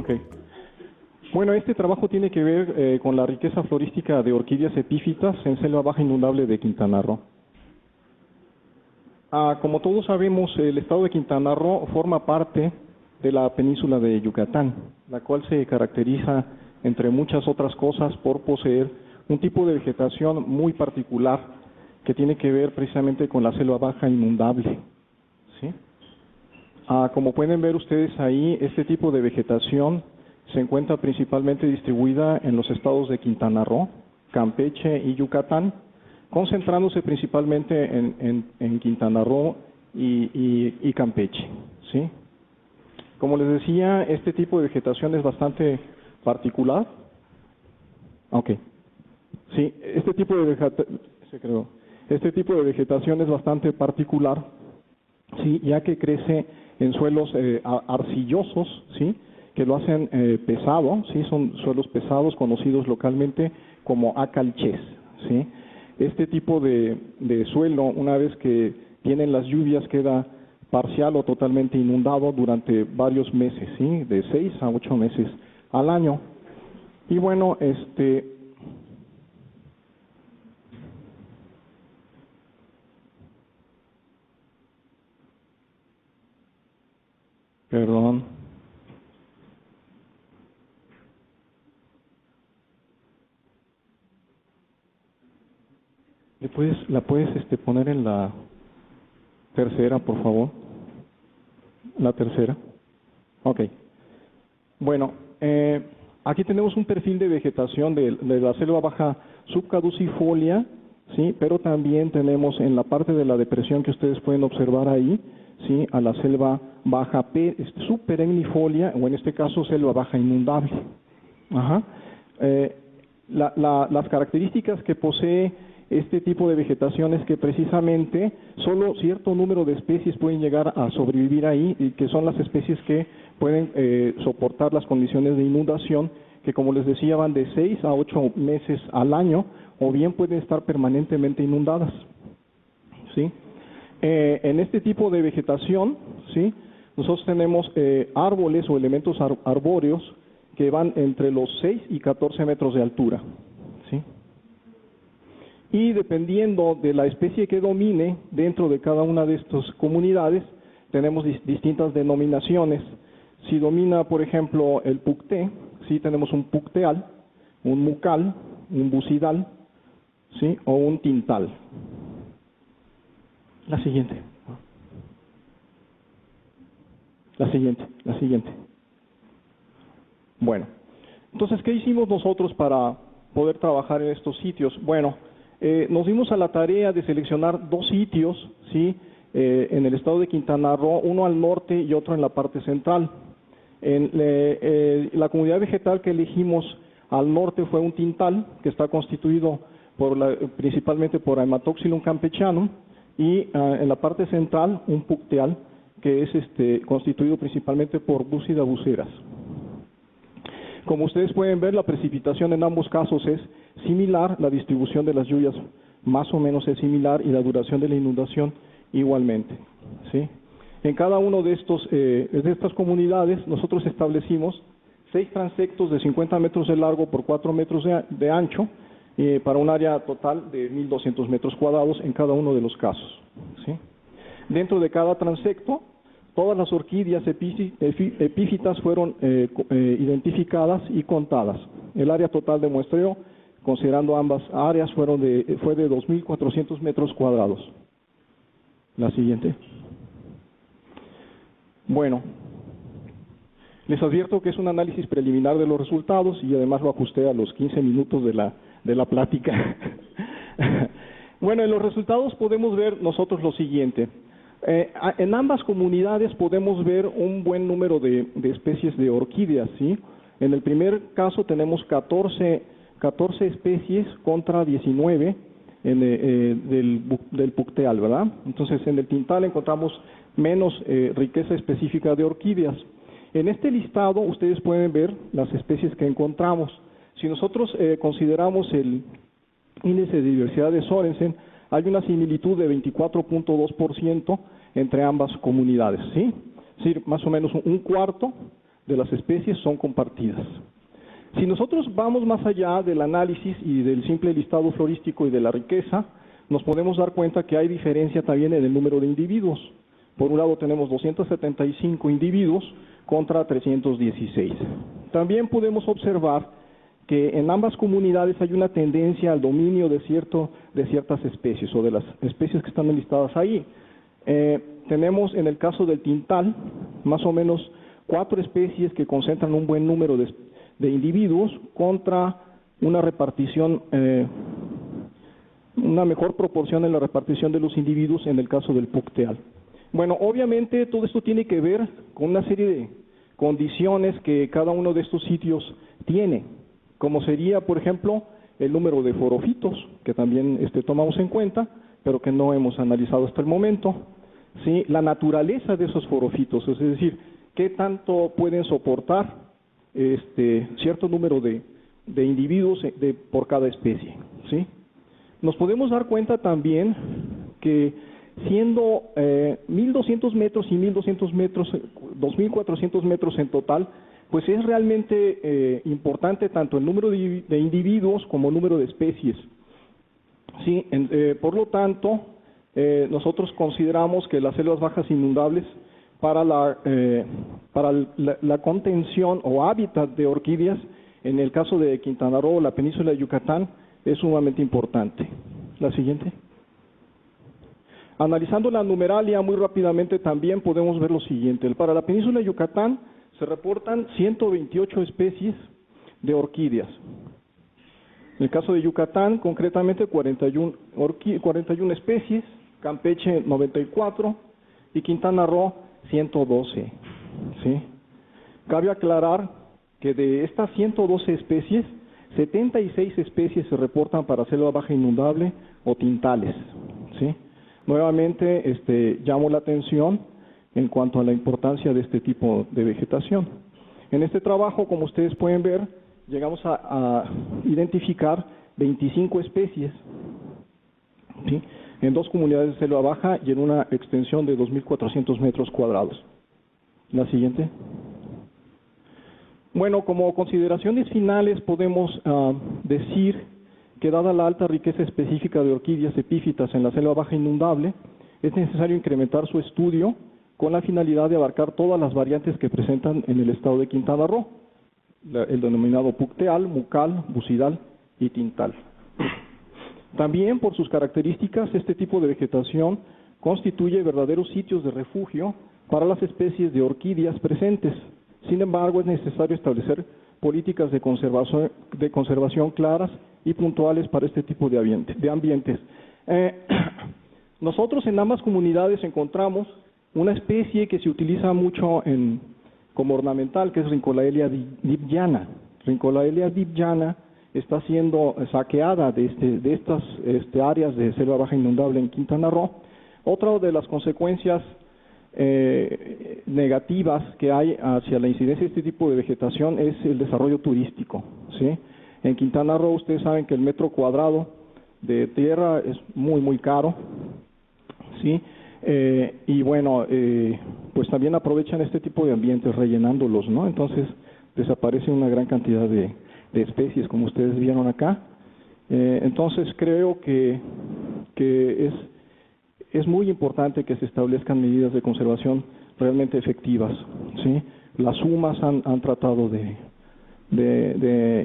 Ok. Bueno, este trabajo tiene que ver con la riqueza florística de orquídeas epífitas en selva baja inundable de Quintana Roo. Como todos sabemos, el estado de Quintana Roo forma parte de la península de Yucatán, la cual se caracteriza, entre muchas otras cosas, por poseer un tipo de vegetación muy particular que tiene que ver precisamente con la selva baja inundable, ¿sí? Como pueden ver ustedes ahí, este tipo de vegetación se encuentra principalmente distribuida en los estados de Quintana Roo, Campeche y Yucatán, concentrándose principalmente en Quintana Roo y Campeche, ¿sí? Como les decía, este tipo de vegetación es bastante particular. Ok. Sí, este tipo de vegetación es bastante particular, sí, ya que crece en suelos arcillosos, sí, que lo hacen pesado, sí, son suelos pesados conocidos localmente como acalchés, sí. Este tipo de suelo, una vez que tienen las lluvias, queda parcial o totalmente inundado durante varios meses, sí, de 6 a 8 meses al año. Y bueno, perdón. ¿La puedes poner en la tercera, por favor? La tercera. Ok. Bueno, aquí tenemos un perfil de vegetación de la selva baja subcaducifolia, sí, pero también tenemos en la parte de la depresión que ustedes pueden observar ahí, sí, a la selva baja subperennifolia, o en este caso selva baja inundable. Ajá. Las características que posee este tipo de vegetación es que precisamente solo cierto número de especies pueden llegar a sobrevivir ahí, y que son las especies que pueden soportar las condiciones de inundación, que como les decía van de 6 a 8 meses al año, o bien pueden estar permanentemente inundadas, ¿sí? En este tipo de vegetación, ¿sí?, nosotros tenemos árboles o elementos arbóreos que van entre los 6 y 14 metros de altura, ¿sí? Y dependiendo de la especie que domine dentro de cada una de estas comunidades, tenemos distintas denominaciones. Si domina, por ejemplo, el pucté, sí, tenemos un pucteal, un mucal, un bucidal, ¿sí?, o un tintal. La siguiente. La siguiente. Bueno, entonces, ¿qué hicimos nosotros para poder trabajar en estos sitios? Bueno, nos dimos a la tarea de seleccionar 2 sitios, ¿sí?, en el estado de Quintana Roo, uno al norte y otro en la parte central. La comunidad vegetal que elegimos al norte fue un tintal, que está constituido principalmente por Haematoxylum campechanum, y en la parte central un pucteal, que es constituido principalmente por Bucida buceras. Como ustedes pueden ver, la precipitación en ambos casos es similar, la distribución de las lluvias más o menos es similar, y la duración de la inundación igualmente, ¿sí? En cada uno de estas comunidades nosotros establecimos 6 transectos de 50 metros de largo por 4 metros de ancho, para un área total de 1.200 metros cuadrados en cada uno de los casos, ¿sí? Dentro de cada transecto, todas las orquídeas epífitas fueron identificadas y contadas. El área total de muestreo, considerando ambas áreas, fue de 2.400 metros cuadrados. La siguiente. Bueno, les advierto que es un análisis preliminar de los resultados, y además lo ajusté a los 15 minutos de la plática. Bueno, en los resultados podemos ver nosotros lo siguiente. En ambas comunidades podemos ver un buen número de especies de orquídeas, ¿sí? En el primer caso tenemos 14 especies contra 19 del pucteal, ¿verdad? Entonces, en el tintal encontramos menos riqueza específica de orquídeas. En este listado ustedes pueden ver las especies que encontramos. Si nosotros consideramos el índice de diversidad de Sorensen, hay una similitud de 24.2% entre ambas comunidades, ¿sí? Es decir, más o menos un cuarto de las especies son compartidas. Si nosotros vamos más allá del análisis y del simple listado florístico y de la riqueza, nos podemos dar cuenta que hay diferencia también en el número de individuos. Por un lado tenemos 275 individuos contra 316. También podemos observar que en ambas comunidades hay una tendencia al dominio de ciertas especies o de las especies que están enlistadas ahí. Tenemos en el caso del tintal más o menos 4 especies que concentran un buen número de individuos contra una repartición, una mejor proporción en la repartición de los individuos en el caso del pucteal. Bueno, obviamente todo esto tiene que ver con una serie de condiciones que cada uno de estos sitios tiene, como sería, por ejemplo, el número de forofitos, que también tomamos en cuenta, pero que no hemos analizado hasta el momento, ¿sí? La naturaleza de esos forofitos, es decir, qué tanto pueden soportar cierto número de individuos por cada especie, ¿sí? Nos podemos dar cuenta también que siendo 1.200 metros y 1.200 metros, 2.400 metros en total, pues es realmente importante tanto el número de individuos como el número de especies. Sí, por lo tanto, nosotros consideramos que las selvas bajas inundables para la contención o hábitat de orquídeas, en el caso de Quintana Roo, la península de Yucatán, es sumamente importante. La siguiente. Analizando la numeralia muy rápidamente también podemos ver lo siguiente. Para la península de Yucatán se reportan 128 especies de orquídeas. En el caso de Yucatán, concretamente 41 especies, Campeche 94 y Quintana Roo 112. ¿Sí? Cabe aclarar que de estas 112 especies, 76 especies se reportan para selva baja inundable o tintales. ¿Sí? Nuevamente llamo la atención en cuanto a la importancia de este tipo de vegetación. En este trabajo, como ustedes pueden ver, llegamos a identificar 25 especies, ¿sí? En 2 comunidades de selva baja y en una extensión de 2.400 metros cuadrados. La siguiente. Bueno, como consideraciones finales podemos decir que dada la alta riqueza específica de orquídeas epífitas en la selva baja inundable, es necesario incrementar su estudio con la finalidad de abarcar todas las variantes que presentan en el estado de Quintana Roo, el denominado pucteal, mucal, bucidal y tintal. También por sus características, este tipo de vegetación constituye verdaderos sitios de refugio para las especies de orquídeas presentes. Sin embargo, es necesario establecer políticas de conservación claras y puntuales para este tipo de ambientes. Nosotros en ambas comunidades encontramos una especie que se utiliza mucho como ornamental, que es Rhincolaelia dibjana. Rhincolaelia dibjana está siendo saqueada de estas áreas de selva baja inundable en Quintana Roo. Otra de las consecuencias negativas que hay hacia la incidencia de este tipo de vegetación es el desarrollo turístico, ¿sí? En Quintana Roo ustedes saben que el metro cuadrado de tierra es muy caro, ¿sí? Y bueno, pues también aprovechan este tipo de ambientes rellenándolos, ¿no? Entonces desaparece una gran cantidad de especies, como ustedes vieron acá. Entonces creo que es muy importante que se establezcan medidas de conservación realmente efectivas, ¿sí? Las UMAS han tratado de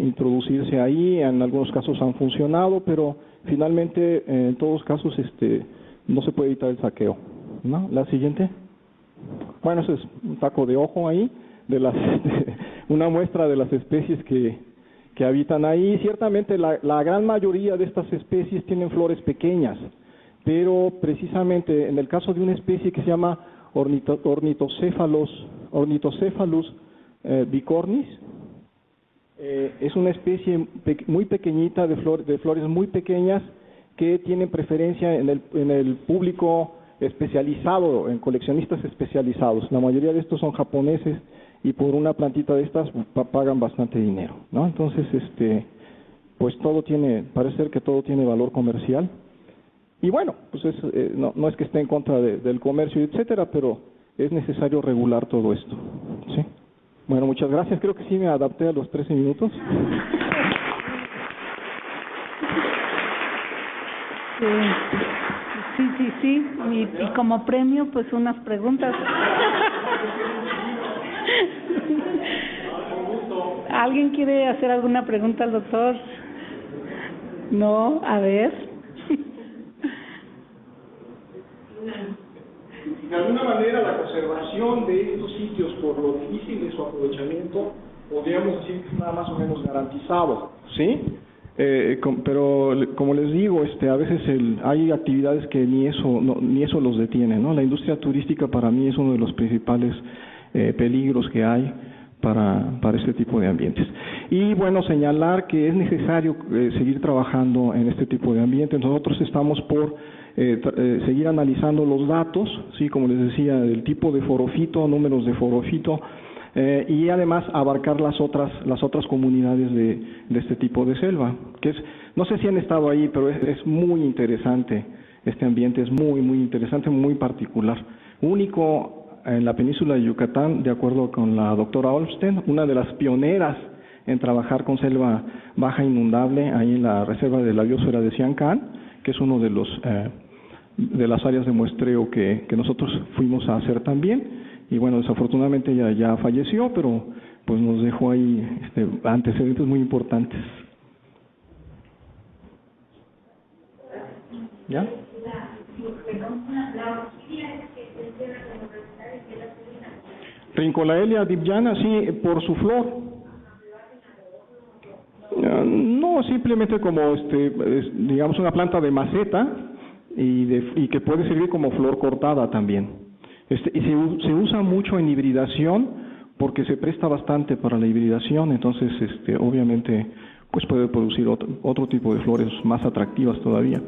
introducirse ahí, en algunos casos han funcionado, pero finalmente en todos casos no se puede evitar el saqueo, ¿no? La siguiente. Bueno, eso es un taco de ojo ahí, una muestra de las especies que habitan ahí. Ciertamente la gran mayoría de estas especies tienen flores pequeñas, pero precisamente en el caso de una especie que se llama Ornithocephalus bicornis, es una especie muy pequeñita de flores muy pequeñas que tienen preferencia en el público especializado, en coleccionistas especializados. La mayoría de estos son japoneses y por una plantita de estas pagan bastante dinero, ¿no? Entonces, pues parece ser que todo tiene valor comercial. Y bueno, pues no es que esté en contra del comercio, etcétera, pero es necesario regular todo esto, ¿sí? Bueno, muchas gracias. Creo que sí me adapté a los 13 minutos. Sí. Y como premio, pues unas preguntas. ¿Alguien quiere hacer alguna pregunta al doctor? No, a ver. De alguna manera, la conservación de estos sitios, por lo difícil de su aprovechamiento, podríamos decir que está más o menos garantizado, ¿sí? Pero como les digo, a veces hay actividades que ni eso los detiene, ¿no? La industria turística para mí es uno de los principales peligros que hay para este tipo de ambientes. Y bueno, señalar que es necesario seguir trabajando en este tipo de ambientes. Nosotros estamos por seguir analizando los datos, sí, como les decía, del tipo de forofito, números de forofito, y además abarcar las otras comunidades de este tipo de selva, que no sé si han estado ahí, pero es muy interesante. Este ambiente es muy interesante, muy particular, único en la península de Yucatán, de acuerdo con la doctora Olmsted, una de las pioneras en trabajar con selva baja inundable ahí en la reserva de la biosfera de Siancán, que es uno de las áreas de muestreo que nosotros fuimos a hacer también. Y bueno, desafortunadamente ya falleció, pero pues nos dejó ahí antecedentes muy importantes. ¿Ya? Rincolaelia dibyana, sí, por su flor. No, simplemente como digamos una planta de maceta y que puede servir como flor cortada también. Y se usa mucho en hibridación porque se presta bastante para la hibridación, entonces obviamente pues puede producir otro tipo de flores más atractivas todavía.